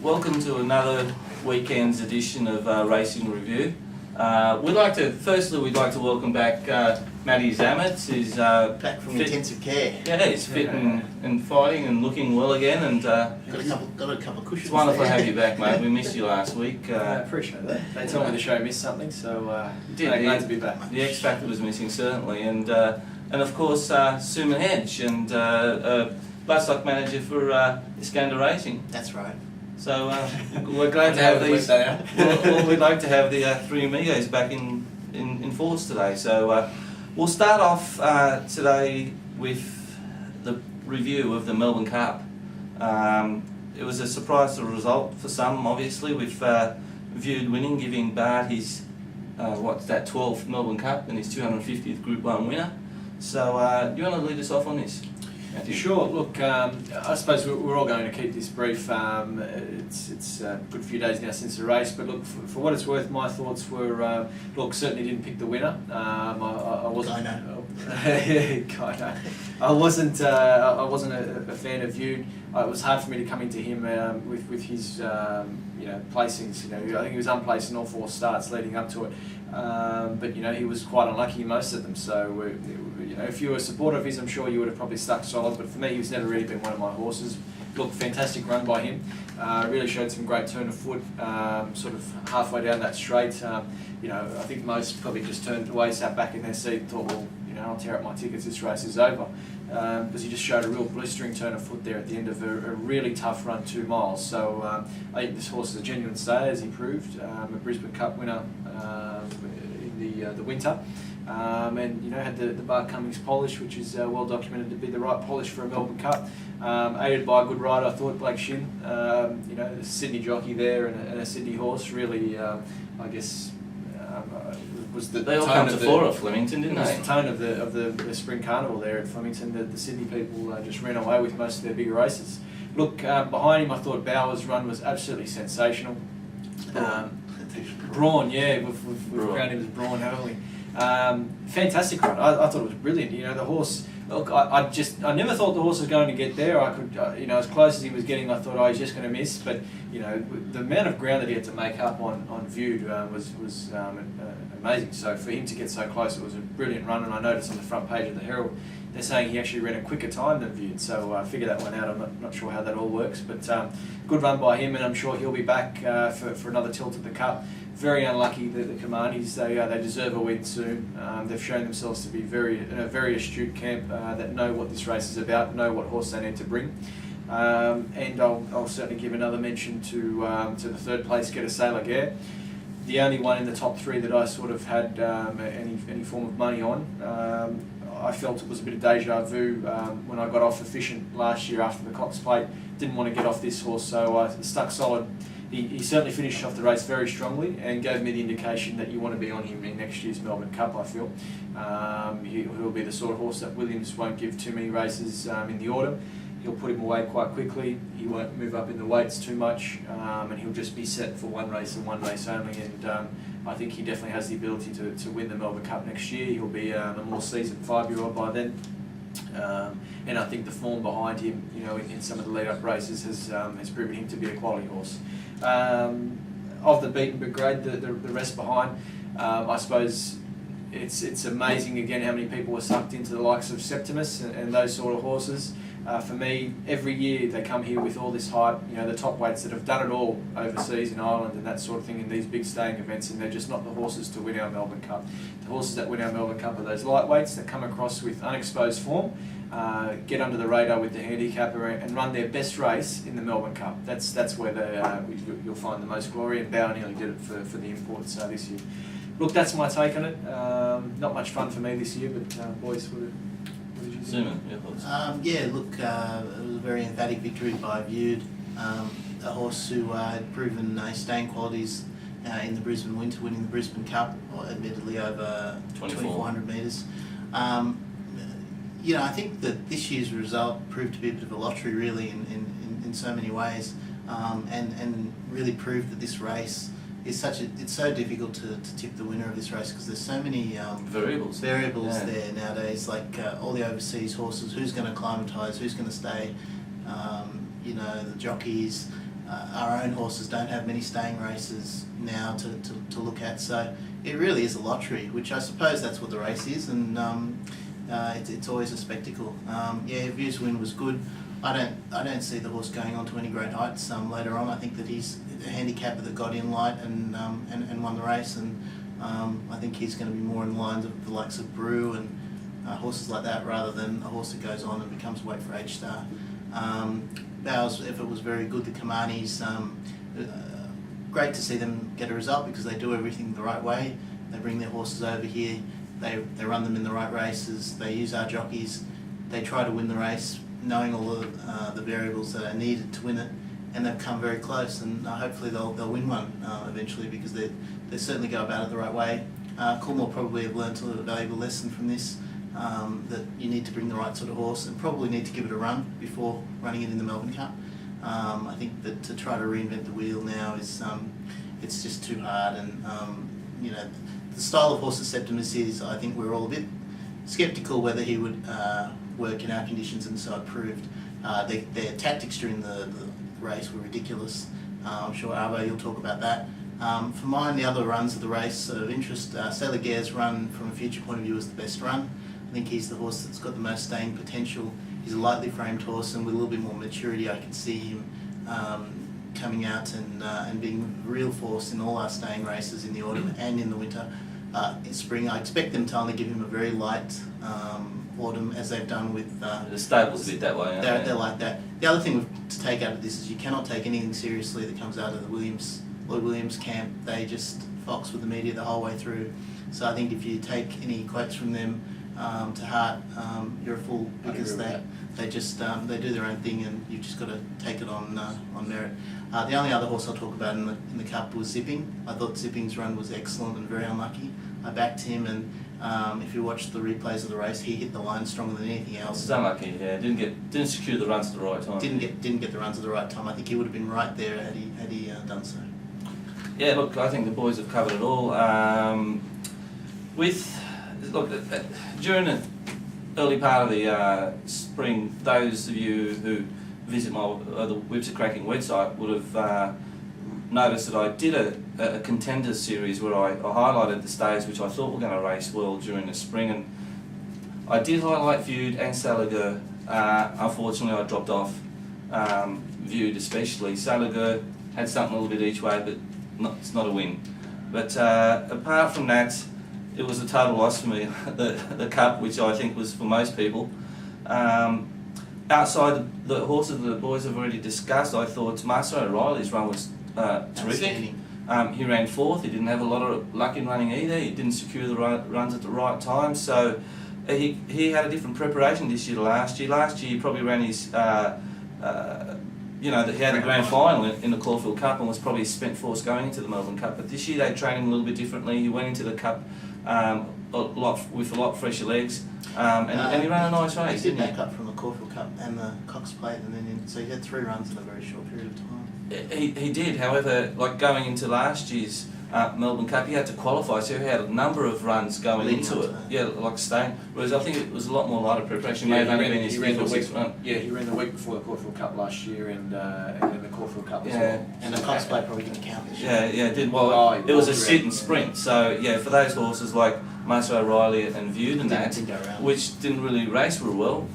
welcome to another weekend's edition of Racing Review. Firstly, we'd like to welcome back Matty Zametz, who's back from intensive care. Yeah, he's fit and fighting and looking well again. And got a couple of cushions. It's wonderful to have you back, mate. We missed you last week. I appreciate that. They told me the show missed something, so glad to be back. The X Factor was missing, certainly, and of course Suman Hedge, and bloodstock manager for Iskander Racing. That's right. So we're glad to have these. We'd like to have the three amigos back in force today. So we'll start off today with the review of the Melbourne Cup. It was a surprise result for some, obviously, with Viewed winning, giving Bart his 12th Melbourne Cup and his 250th Group 1 winner. So do you want to lead us off on this, Matthew? Sure. Look, I suppose we're all going to keep this brief. It's a good few days now since the race, but look, for what it's worth, my thoughts were, look, certainly didn't pick the winner. I wasn't. I wasn't a fan of Viewed. It was hard for me to come into him with his placings. I think he was unplaced in all four starts leading up to it. But he was quite unlucky in most of them. So if you were a supporter of his, I'm sure you would have probably stuck solid. But for me, he's never really been one of my horses. Look, fantastic run by him. Really showed some great turn of foot. Sort of halfway down that straight. I think most probably just turned away, sat back in their seat, and thought, well, I'll tear up my tickets. This race is over. Because he just showed a real blistering turn of foot there at the end of a really tough run, 2 miles. So I think this horse is a genuine stayer, as he proved. A Brisbane Cup winner in the winter. And had the Bart Cummings polish, which is well documented to be the right polish for a Melbourne Cup. Aided by a good rider, I thought, Blake Shin. A Sydney jockey there and a Sydney horse. Really, I guess. Was the they all tone come to of the fore at Flemington, didn't they? The tone of the spring carnival there at Flemington. The Sydney people just ran away with most of their bigger races. Look, behind him, I thought Bauer's run was absolutely sensational. Brawn, yeah, we've crowned him as Brawn, haven't we? Fantastic run. I thought it was brilliant. The horse. Look, I never thought the horse was going to get there. I could, as close as he was getting, I thought, he's just going to miss. But the amount of ground that he had to make up on Viewed was amazing. So for him to get so close, it was a brilliant run. And I noticed on the front page of the Herald, they're saying he actually ran a quicker time than Viewed. So I figured that one out. I'm not sure how that all works, but good run by him, and I'm sure he'll be back for another tilt at the Cup. Very unlucky, the Commandis. They deserve a win soon. They've shown themselves to be in a very astute camp that know what this race is about, know what horse they need to bring. And I'll certainly give another mention to the third place getter, Sailor Gare. The only one in the top 3 that I sort of had any form of money on. I felt it was a bit of deja vu when I got off Efficient last year after the Cox Plate. Didn't want to get off this horse, so I stuck solid. He certainly finished off the race very strongly and gave me the indication that you want to be on him in next year's Melbourne Cup, I feel. He'll be the sort of horse that Williams won't give too many races in the autumn. He'll put him away quite quickly. He won't move up in the weights too much, and he'll just be set for one race and one race only. And I think he definitely has the ability to win the Melbourne Cup next year. He'll be a more seasoned 5-year-old by then. And I think the form behind him, in some of the lead-up races has proven him to be a quality horse. Of the beaten but grade, the rest behind, I suppose it's amazing again how many people are sucked into the likes of Septimus and those sort of horses. For me, every year they come here with all this hype, the top weights that have done it all overseas in Ireland and that sort of thing in these big staying events, and they're just not the horses to win our Melbourne Cup. The horses that win our Melbourne Cup are those lightweights that come across with unexposed form, get under the radar with the handicapper and run their best race in the Melbourne Cup. That's where you'll find the most glory, and Bauer nearly did it for the imports this year. Look, that's my take on it. Not much fun for me this year, but boys, what did you think? Look, it was a very emphatic victory by Viewed, a horse who had proven staying qualities in the Brisbane Winter, winning the Brisbane Cup, admittedly over 2,400 metres. I think that this year's result proved to be a bit of a lottery, really, in so many ways, and really proved that this race is it's so difficult to tip the winner of this race because there's so many variables there nowadays, like all the overseas horses, who's going to acclimatise, who's going to stay, the jockeys, our own horses don't have many staying races now to look at. So it really is a lottery, which I suppose that's what the race is, and it's always a spectacle. Yeah, View's win was good. I don't see the horse going on to any great heights later on. I think that he's a handicapper that got in light and won the race, and I think he's going to be more in the lines of the likes of Brew and horses like that, rather than a horse that goes on and becomes weight for H Star. Bowers' effort was very good. The Kamanis, great to see them get a result because they do everything the right way. They bring their horses over here. They run them in the right races. They use our jockeys. They try to win the race, knowing all the variables that are needed to win it, and they've come very close. And hopefully they'll win one eventually, because they certainly go about it the right way. Coolmore probably have learnt a valuable lesson from this. That you need to bring the right sort of horse, and probably need to give it a run before running it in the Melbourne Cup. I think that to try to reinvent the wheel now is it's just too hard, and you know, the style of horse that Septimus is, I think we're all a bit sceptical whether he would work in our conditions, and so it proved. Their tactics during the race were ridiculous. I'm sure Arvo, you'll talk about that. For mine, the other runs of the race of interest, Sailor Gare's run from a future point of view is the best run. I think he's the horse that's got the most staying potential. He's a lightly framed horse, and with a little bit more maturity I can see him coming out and being a real force in all our staying races in the autumn and in the winter. In spring, I expect them to only give him a very light autumn, as they've done with... the stable's a bit that way, aren't they're like that. The other thing to take out of this is you cannot take anything seriously that comes out of the Lloyd Williams camp. They just fox with the media the whole way through. So I think if you take any quotes from them to heart, you're a fool, because they just they do their own thing, and you've just got to take it on merit. The only other horse I'll talk about in the Cup was Zipping. I thought Zipping's run was excellent and very unlucky. I backed him, and if you watch the replays of the race, he hit the line stronger than anything else. It's unlucky, yeah. Didn't secure the runs at the right time. Didn't get the runs at the right time. I think he would have been right there had he done so. Yeah, look, I think the boys have covered it all. During the early part of the spring, those of you who visit the Whipsarecracking website would have noticed that I did a contenders series where I highlighted the stays which I thought were going to race well during the spring, and I did highlight Viewed and Salagur. Unfortunately, I dropped off Viewed especially. Salagur had something a little bit each way, but it's not a win. But apart from that, it was a total loss for me, the Cup, which I think was for most people. Outside the horses that the boys have already discussed, I thought Master O'Reilly's run was terrific. He ran fourth. He didn't have a lot of luck in running either. He didn't secure the right runs at the right time. So he had a different preparation this year to last year. Last year he probably ran his, he had the grand final in the Caulfield Cup and was probably spent force going into the Melbourne Cup. But this year they trained him a little bit differently. He went into the Cup with a lot fresher legs, and he ran a nice race. He did back up from the Caulfield Cup and the Cox Plate, and then so he had 3 runs in a very short period of time. He did, however, like going into last year's Melbourne Cup, he had to qualify, so he had a number of runs going into it. Yeah, like staying. Whereas I think it was a lot more lighter preparation. Yeah, he ran the week before the Caulfield Cup last year, and then the Caulfield Cup as well. And the Cox Plate probably didn't count this year. Yeah, it did. Well, it was a sit and sprint. So yeah, for those horses like Master O'Reilly and Viewed and that, which didn't really race real well,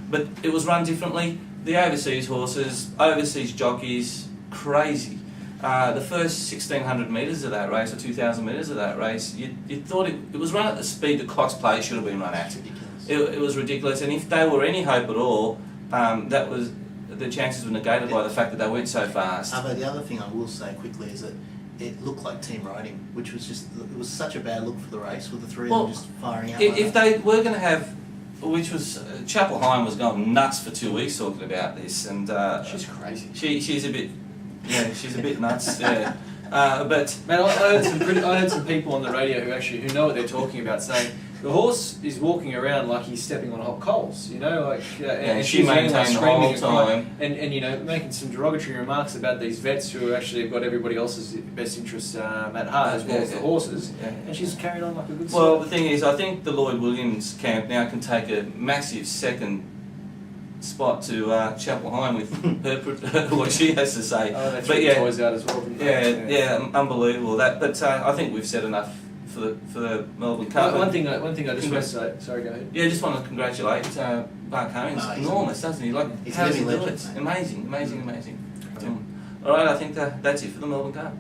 but it was run differently. The overseas horses, overseas jockeys, crazy. The first 1,600 metres of that race, or 2,000 metres of that race, you thought it was run at the speed that Cox Plate should have been run at. It was ridiculous, and if they were any hope at all, the chances were negated by the fact that they went so fast. But the other thing I will say quickly is that it looked like team riding, which was it was such a bad look for the race, with the three of them just firing out. If they were going to have, which was Chapel Hine was going nuts for 2 weeks talking about this, and she's crazy. She's a bit. Yeah, she's a bit nuts. Yeah, but man, I heard some people on the radio who know what they're talking about, saying the horse is walking around like he's stepping on hot coals. And she maintained the whole time, and making some derogatory remarks about these vets who actually have got everybody else's best interests at heart, as well as the horses. Yeah. And she's carried on like a good. Well, the thing is, I think the Lloyd Williams camp now can take a massive second spot to Chapel Hine with her what she has to say. Oh, they But threw the yeah, toys out as well, didn't they? yeah, unbelievable that. But I think we've said enough for the Melbourne Cup. One thing I just want to say. Sorry, go ahead. Yeah, just want to congratulate Mark Cummings. Oh, he's Enormous, doesn't he? Like, he's how does he living do it? legend, mate. Amazing. All right, I think that's it for the Melbourne Cup.